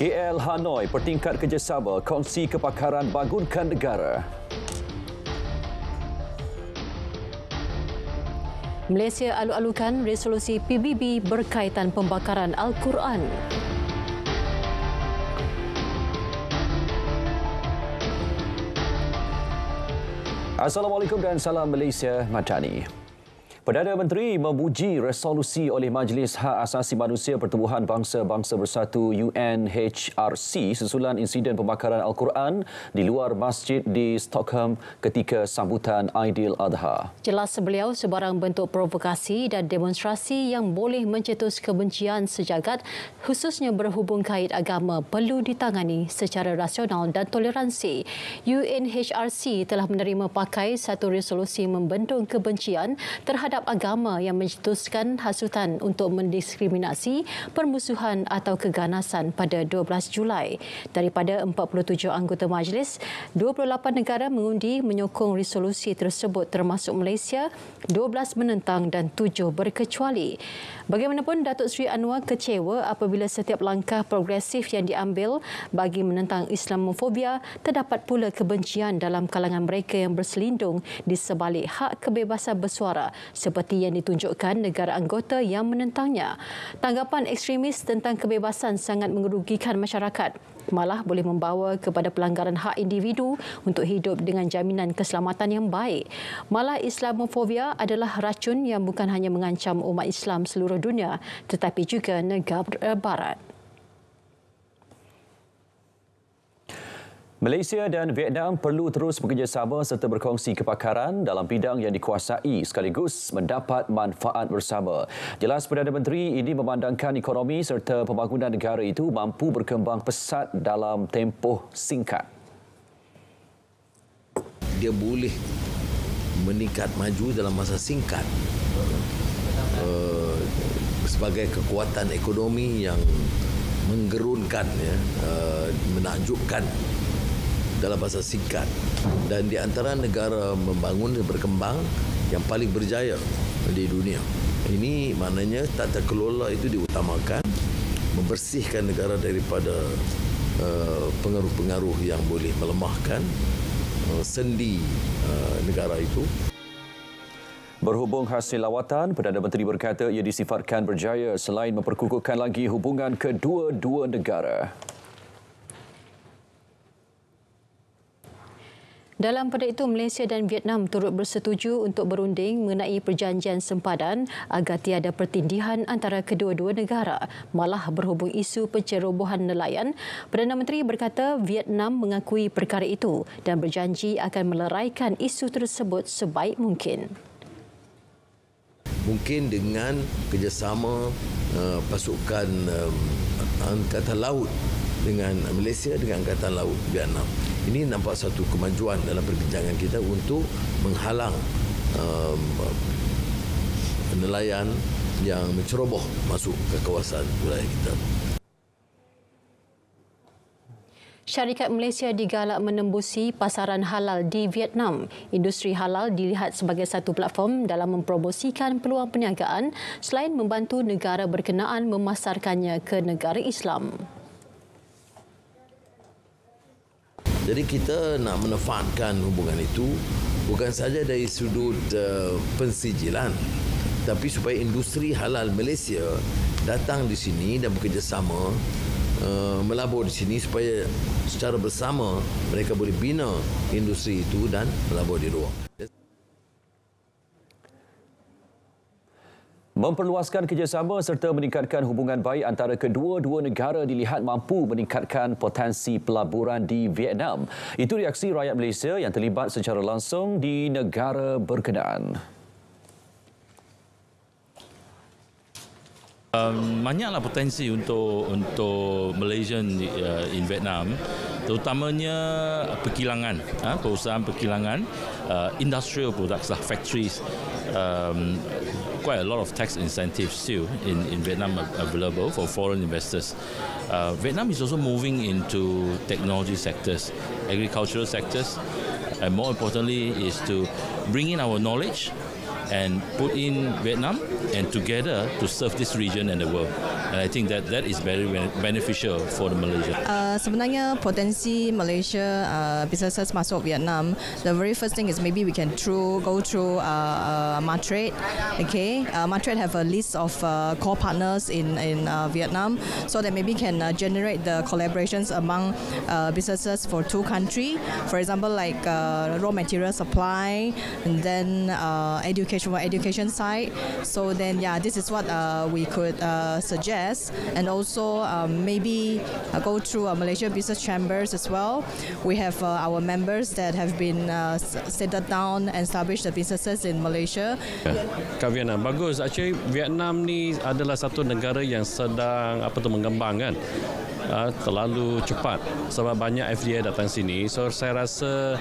KL Hanoi pertingkat kerjasama kongsi kepakaran bangunkan negara. Malaysia alu-alukan resolusi PBB berkaitan pembakaran Al-Quran. Assalamualaikum dan salam Malaysia Madani. Perdana Menteri memuji resolusi oleh Majlis Hak Asasi Manusia Pertubuhan Bangsa-Bangsa Bersatu UNHRC susulan insiden pembakaran Al-Quran di luar masjid di Stockholm ketika sambutan Aidiladha. Jelas beliau, sebarang bentuk provokasi dan demonstrasi yang boleh mencetus kebencian sejagat khususnya berhubung kait agama perlu ditangani secara rasional dan toleransi. UNHRC telah menerima pakai satu resolusi membendung kebencian terhadap agama yang mencetuskan hasutan untuk mendiskriminasi, permusuhan atau keganasan pada 12 Julai. Daripada 47 anggota majlis, 28 negara mengundi menyokong resolusi tersebut termasuk Malaysia, 12 menentang dan 7 berkecuali. Bagaimanapun, Datuk Seri Anwar kecewa apabila setiap langkah progresif yang diambil bagi menentang Islamofobia, terdapat pula kebencian dalam kalangan mereka yang berselindung di sebalik hak kebebasan bersuara seperti yang ditunjukkan negara anggota yang menentangnya. Tanggapan ekstremis tentang kebebasan sangat merugikan masyarakat, malah boleh membawa kepada pelanggaran hak individu untuk hidup dengan jaminan keselamatan yang baik. Malah Islamofobia adalah racun yang bukan hanya mengancam umat Islam seluruh dunia tetapi juga negara barat. Malaysia dan Vietnam perlu terus bekerjasama serta berkongsi kepakaran dalam bidang yang dikuasai sekaligus mendapat manfaat bersama. Jelas Perdana Menteri ini memandangkan ekonomi serta pembangunan negara itu mampu berkembang pesat dalam tempoh singkat. Dia boleh meningkat maju dalam masa singkat sebagai kekuatan ekonomi yang menggerunkan, menakjubkan dalam masa singkat, dan di antara negara membangun dan berkembang yang paling berjaya di dunia. Ini maknanya tata kelola itu diutamakan, membersihkan negara daripada pengaruh-pengaruh yang boleh melemahkan sendi negara itu. Berhubung hasil lawatan, Perdana Menteri berkata ia disifatkan berjaya selain memperkukuhkan lagi hubungan kedua-dua negara. Dalam pada itu, Malaysia dan Vietnam turut bersetuju untuk berunding mengenai perjanjian sempadan agar tiada pertindihan antara kedua-dua negara. Malah berhubung isu pencerobohan nelayan, Perdana Menteri berkata Vietnam mengakui perkara itu dan berjanji akan meleraikan isu tersebut sebaik mungkin. Mungkin dengan kerjasama pasukan Angkatan Laut dengan Malaysia dengan Angkatan Laut Vietnam. Ini nampak satu kemajuan dalam perbincangan kita untuk menghalang nelayan yang menceroboh masuk ke kawasan wilayah kita. Syarikat Malaysia digalak menembusi pasaran halal di Vietnam. Industri halal dilihat sebagai satu platform dalam mempromosikan peluang perniagaan selain membantu negara berkenaan memasarkannya ke negara Islam. Jadi kita nak menefatkan hubungan itu bukan saja dari sudut pensijilan, tapi supaya industri halal Malaysia datang di sini dan bekerjasama melabur di sini supaya secara bersama mereka boleh bina industri itu dan melabur di luar. Memperluaskan kerjasama serta meningkatkan hubungan baik antara kedua-dua negara dilihat mampu meningkatkan potensi pelaburan di Vietnam. Itu reaksi rakyat Malaysia yang terlibat secara langsung di negara berkenaan. Banyaklah potensi untuk Malaysian in Vietnam, terutamanya perkilangan, perusahaan perkilangan, industrial products, factories. Quite a lot of tax incentives still in Vietnam available for foreign investors. Vietnam is also moving into technology sectors, agricultural sectors, and more importantly is to bring in our knowledge and put in Vietnam and together to serve this region and the world. And I think that is very beneficial for the Malaysia. Sebenarnya potensi Malaysia businesses masuk Vietnam, the very first thing is maybe we can go through Matrade. Okay, Matrade have a list of core partners in Vietnam, so that maybe can generate the collaborations among businesses for two countries. For example, like raw material supply, and then education side. So then, yeah, this is what we could suggest, and also maybe go through Malaysia Business Chambers as well. We have our members that have been settled down and established the businesses in Malaysia. Kat Vietnam bagus. Actually Vietnam ni adalah satu negara yang sedang mengembang kan. Terlalu cepat sebab banyak FDI datang sini. So saya rasa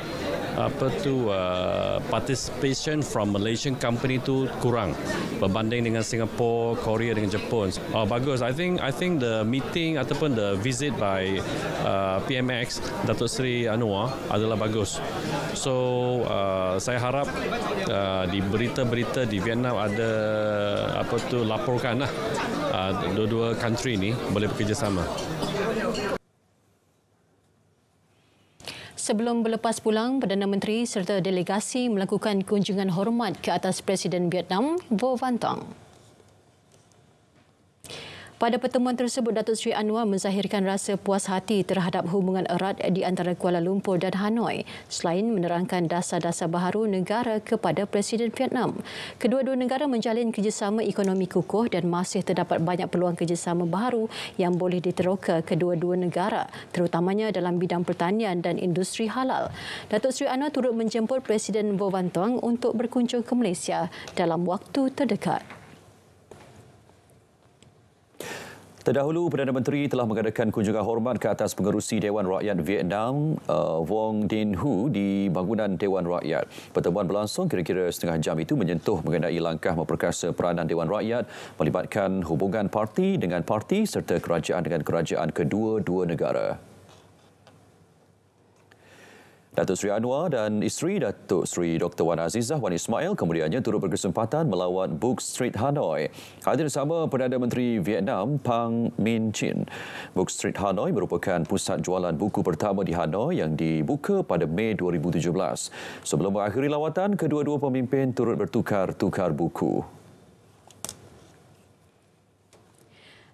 participation from Malaysian company tu kurang berbanding dengan Singapore, Korea dengan Jepun. Bagus. I think the meeting ataupun the visit by PMX Datuk Seri Anwar adalah bagus. So saya harap di berita-berita di Vietnam ada laporkanlah dua-dua country ni boleh bekerjasama. Sebelum berlepas pulang, Perdana Menteri serta delegasi melakukan kunjungan hormat ke atas Presiden Vietnam, Vo Van Thong. Pada pertemuan tersebut, Datuk Seri Anwar menzahirkan rasa puas hati terhadap hubungan erat di antara Kuala Lumpur dan Hanoi selain menerangkan dasar-dasar baharu negara kepada Presiden Vietnam. Kedua-dua negara menjalin kerjasama ekonomi kukuh dan masih terdapat banyak peluang kerjasama baharu yang boleh diteroka kedua-dua negara, terutamanya dalam bidang pertanian dan industri halal. Datuk Seri Anwar turut menjemput Presiden Vo Van Thong untuk berkunjung ke Malaysia dalam waktu terdekat. Terdahulu, Perdana Menteri telah mengadakan kunjungan hormat ke atas pengerusi Dewan Rakyat Vietnam, Vuong Dinh Hu, di bangunan Dewan Rakyat. Pertemuan berlangsung kira-kira setengah jam itu menyentuh mengenai langkah memperkasa peranan Dewan Rakyat, melibatkan hubungan parti dengan parti serta kerajaan dengan kerajaan kedua-dua negara. Datuk Seri Anwar dan isteri Datuk Seri Dr. Wan Azizah Wan Ismail kemudiannya turut berkesempatan melawat Book Street Hanoi. Hadir bersama Perdana Menteri Vietnam Pham Minh Chinh. Book Street Hanoi merupakan pusat jualan buku pertama di Hanoi yang dibuka pada Mei 2017. Sebelum mengakhiri lawatan, kedua-dua pemimpin turut bertukar-tukar buku.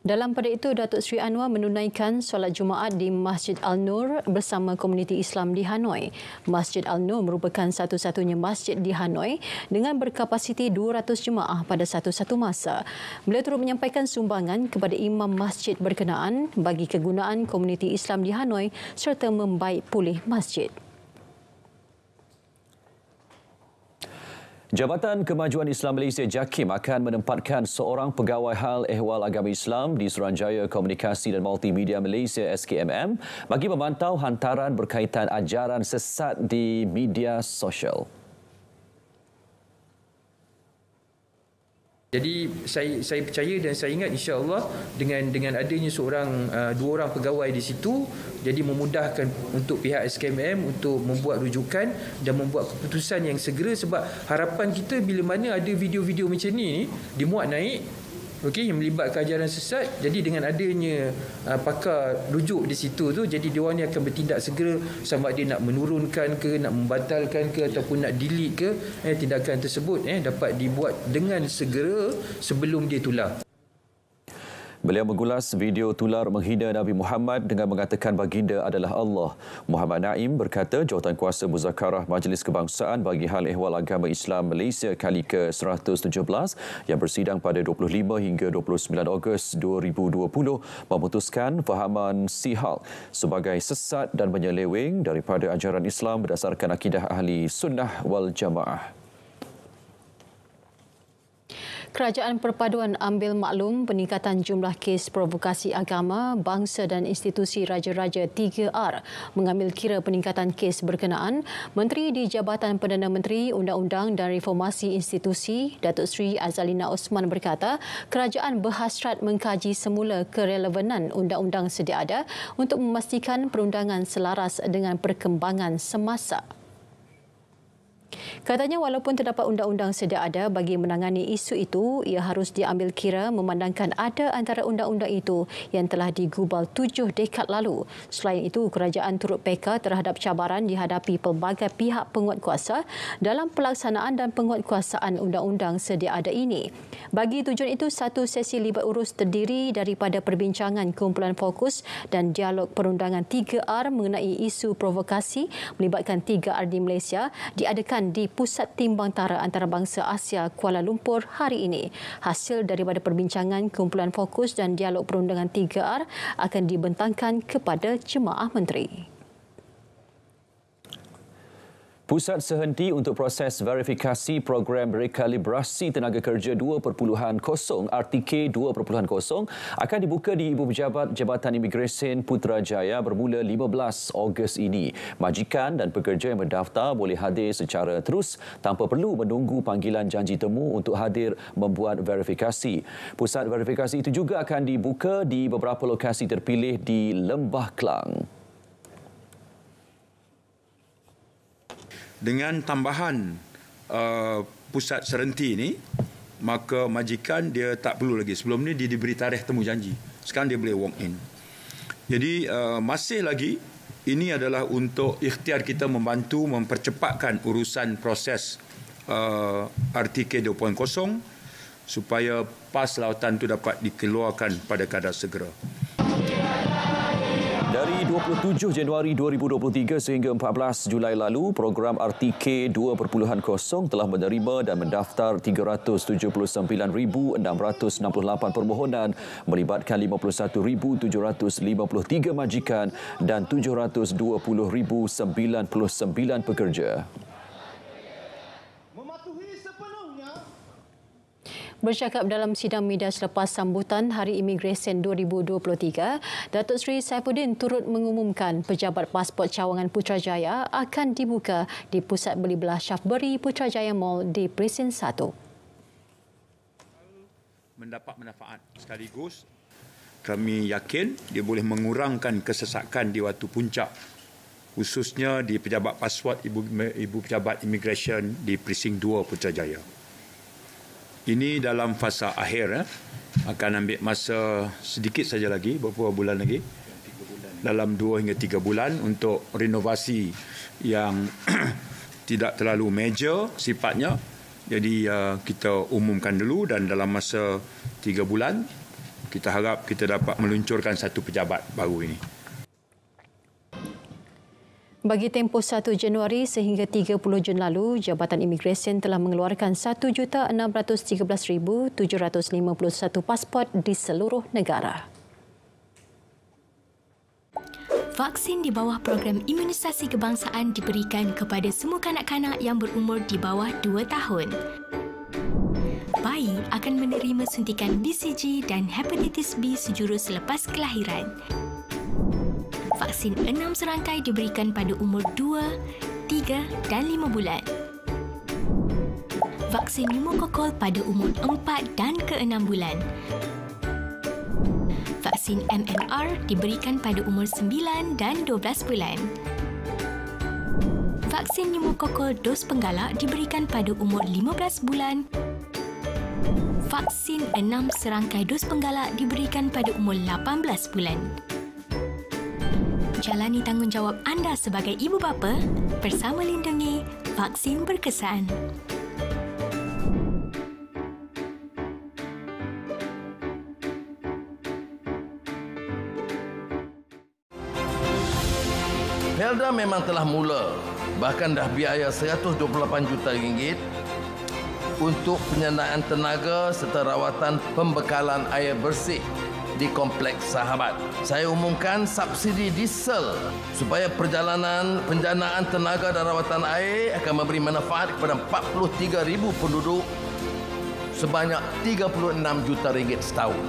Dalam pada itu, Datuk Seri Anwar menunaikan solat Jumaat di Masjid Al-Nur bersama komuniti Islam di Hanoi. Masjid Al-Nur merupakan satu-satunya masjid di Hanoi dengan berkapasiti 200 jemaah pada satu-satu masa. Beliau turut menyampaikan sumbangan kepada imam masjid berkenaan bagi kegunaan komuniti Islam di Hanoi serta membaik pulih masjid. Jabatan Kemajuan Islam Malaysia JAKIM akan menempatkan seorang pegawai hal ehwal agama Islam di Suruhanjaya Komunikasi dan Multimedia Malaysia SKMM bagi memantau hantaran berkaitan ajaran sesat di media sosial. Jadi saya percaya dan saya ingat insya-Allah dengan adanya dua orang pegawai di situ, jadi memudahkan untuk pihak SKMM untuk membuat rujukan dan membuat keputusan yang segera, sebab harapan kita bila mana ada video-video macam ni dimuat naik, okey, yang melibatkan ajaran sesat, jadi dengan adanya pakar rujuk di situ tu, jadi dia orang ni akan bertindak segera sama ada nak menurunkan ke, nak membatalkan ke ataupun nak delete ke, tindakan tersebut dapat dibuat dengan segera sebelum dia tular. Beliau mengulas video tular menghina Nabi Muhammad dengan mengatakan baginda adalah Allah. Muhammad Naim berkata Jawatankuasa Muzakarah Majlis Kebangsaan bagi Hal Ehwal Agama Islam Malaysia kali ke-117 yang bersidang pada 25 hingga 29 Ogos 2020 memutuskan fahaman sihal sebagai sesat dan menyeleweng daripada ajaran Islam berdasarkan akidah ahli sunnah wal jamaah. Kerajaan Perpaduan ambil maklum peningkatan jumlah kes provokasi agama, bangsa dan institusi Raja-Raja 3R mengambil kira peningkatan kes berkenaan. Menteri di Jabatan Perdana Menteri Undang-Undang dan Reformasi Institusi, Datuk Seri Azalina Osman berkata, kerajaan berhasrat mengkaji semula kerelevanan undang-undang sedia ada untuk memastikan perundangan selaras dengan perkembangan semasa. Katanya walaupun terdapat undang-undang sedia ada bagi menangani isu itu, ia harus diambil kira memandangkan ada antara undang-undang itu yang telah digubal 7 dekad lalu. Selain itu, kerajaan turut peka terhadap cabaran dihadapi pelbagai pihak penguatkuasa dalam pelaksanaan dan penguatkuasaan undang-undang sedia ada ini. Bagi tujuan itu, satu sesi libat urus terdiri daripada perbincangan kumpulan fokus dan dialog perundangan 3R mengenai isu provokasi melibatkan 3R di Malaysia diadakan di Pusat Timbang Tara Antarabangsa Asia Kuala Lumpur hari ini. Hasil daripada perbincangan kumpulan fokus dan dialog perundangan 3R akan dibentangkan kepada Jemaah Menteri. Pusat Sehenti untuk Proses Verifikasi Program Rekalibrasi Tenaga Kerja 2.0 RTK 2.0 akan dibuka di Ibu Pejabat Jabatan Imigresen Putrajaya bermula 15 Ogos ini. Majikan dan pekerja yang berdaftar boleh hadir secara terus tanpa perlu menunggu panggilan janji temu untuk hadir membuat verifikasi. Pusat verifikasi itu juga akan dibuka di beberapa lokasi terpilih di Lembah Kelang. Dengan tambahan pusat serenti ini, maka majikan dia tak perlu lagi. Sebelum ni dia diberi tarikh temu janji. Sekarang dia boleh walk in. Jadi masih lagi ini adalah untuk ikhtiar kita membantu mempercepatkan urusan proses RTK 2.0 supaya pas lautan itu dapat dikeluarkan pada kadar segera. Dari 27 Januari 2023 sehingga 14 Julai lalu, program RTK 2.0 telah menerima dan mendaftar 379,668 permohonan melibatkan 51,753 majikan dan 720,099 pekerja. Bercakap dalam sidang media selepas sambutan Hari Imigresen 2023, Datuk Seri Saifuddin turut mengumumkan pejabat pasport cawangan Putrajaya akan dibuka di Pusat Beli Belah Shafberry Putrajaya Mall di Presin 1. Mendapat manfaat sekaligus kami yakin dia boleh mengurangkan kesesakan di waktu puncak, khususnya di pejabat pasport Ibu Pejabat Imigresen di Presin 2 Putrajaya. Ini dalam fasa akhir, akan ambil masa sedikit saja lagi, beberapa bulan lagi, dalam 2 hingga 3 bulan untuk renovasi yang tidak terlalu major sifatnya. Jadi kita umumkan dulu dan dalam masa 3 bulan kita harap kita dapat meluncurkan satu pejabat baru ini. Bagi tempoh 1 Januari sehingga 30 Jun lalu, Jabatan Imigresen telah mengeluarkan 1,613,751 pasport di seluruh negara. Vaksin di bawah program imunisasi kebangsaan diberikan kepada semua kanak-kanak yang berumur di bawah 2 tahun. Bayi akan menerima suntikan BCG dan hepatitis B sejurus selepas kelahiran. Vaksin 6 serangkai diberikan pada umur 2, 3 dan 5 bulan. Vaksin pneumokokal pada umur 4 dan ke-6 bulan. Vaksin MMR diberikan pada umur 9 dan 12 bulan. Vaksin pneumokokal dos penggalak diberikan pada umur 15 bulan. Vaksin 6 serangkai dos penggalak diberikan pada umur 18 bulan. Jalani tanggungjawab anda sebagai ibu bapa bersama lindungi vaksin berkesan. Melda memang telah mula, bahkan dah biaya RM128 juta untuk penyediaan tenaga serta rawatan pembekalan air bersih di Kompleks Sahabat. Saya umumkan subsidi diesel supaya penjanaan tenaga dan rawatan air akan memberi manfaat kepada 43,000 penduduk sebanyak RM36 juta setahun.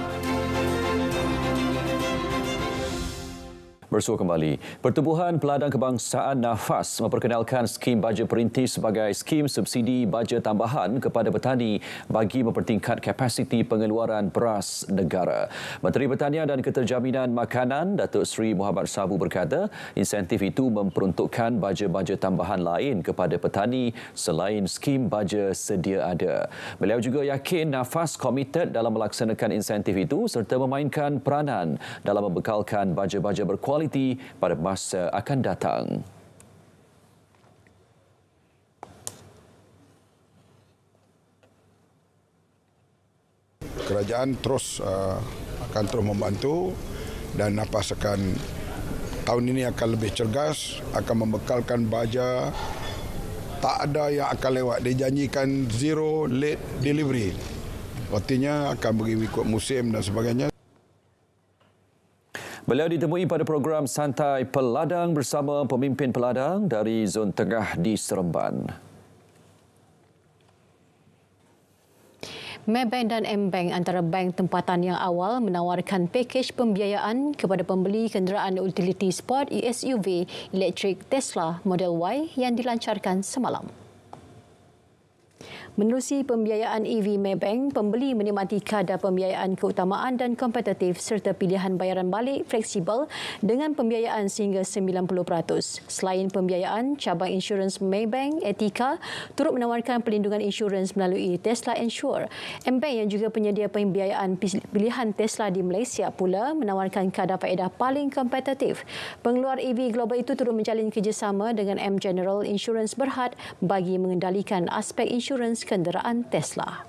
Bersua kembali. Pertubuhan Peladang Kebangsaan NAFAS memperkenalkan skim baja perintis sebagai skim subsidi baja tambahan kepada petani bagi mempertingkat kapasiti pengeluaran beras negara. Menteri Pertanian dan Keterjaminan Makanan Datuk Seri Muhammad Sabu berkata, insentif itu memperuntukkan baja-baja tambahan lain kepada petani selain skim baja sedia ada. Beliau juga yakin NAFAS komited dalam melaksanakan insentif itu serta memainkan peranan dalam membekalkan baja-baja berkualiti pada masa akan datang. Kerajaan akan terus membantu dan NAFAS akan tahun ini akan lebih cergas, akan membekalkan baja. Tak ada yang akan lewat. Dijanjikan zero late delivery. Artinya akan beri ikut musim dan sebagainya. Beliau ditemui pada program Santai Peladang bersama pemimpin peladang dari Zon Tengah di Seremban. Maybank dan M-Bank antara bank tempatan yang awal menawarkan pakej pembiayaan kepada pembeli kenderaan utility sport SUV elektrik Tesla Model Y yang dilancarkan semalam. Menerusi pembiayaan EV Maybank, pembeli menikmati kadar pembiayaan keutamaan dan kompetitif serta pilihan bayaran balik fleksibel dengan pembiayaan sehingga 90%. Selain pembiayaan, cabang insurans Maybank Etika turut menawarkan pelindungan insurans melalui Tesla Insure. M-Bank yang juga penyedia pembiayaan pilihan Tesla di Malaysia pula menawarkan kadar faedah paling kompetitif. Pengeluar EV global itu turut menjalin kerjasama dengan M General Insurance Berhad bagi mengendalikan aspek insurans kenderaan Tesla.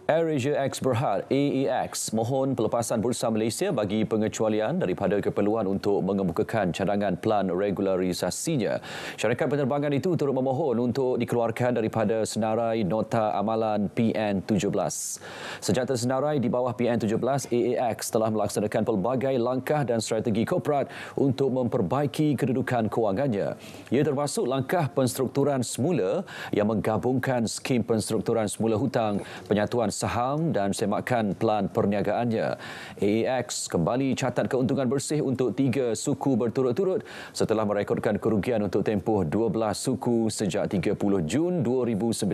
AirAsia X Berhad AEX mohon pelepasan Bursa Malaysia bagi pengecualian daripada keperluan untuk mengemukakan cadangan plan regularisasinya. Syarikat penerbangan itu turut memohon untuk dikeluarkan daripada senarai nota amalan PN17. Sejak tersenarai di bawah PN17, AEX telah melaksanakan pelbagai langkah dan strategi korporat untuk memperbaiki kedudukan kewangannya. Ia termasuk langkah penstrukturan semula yang menggabungkan skim penstrukturan semula hutang, penyatuan saham dan semakan plan perniagaannya. AEX kembali catat keuntungan bersih untuk 3 suku berturut-turut setelah merekodkan kerugian untuk tempoh 12 suku sejak 30 Jun 2019.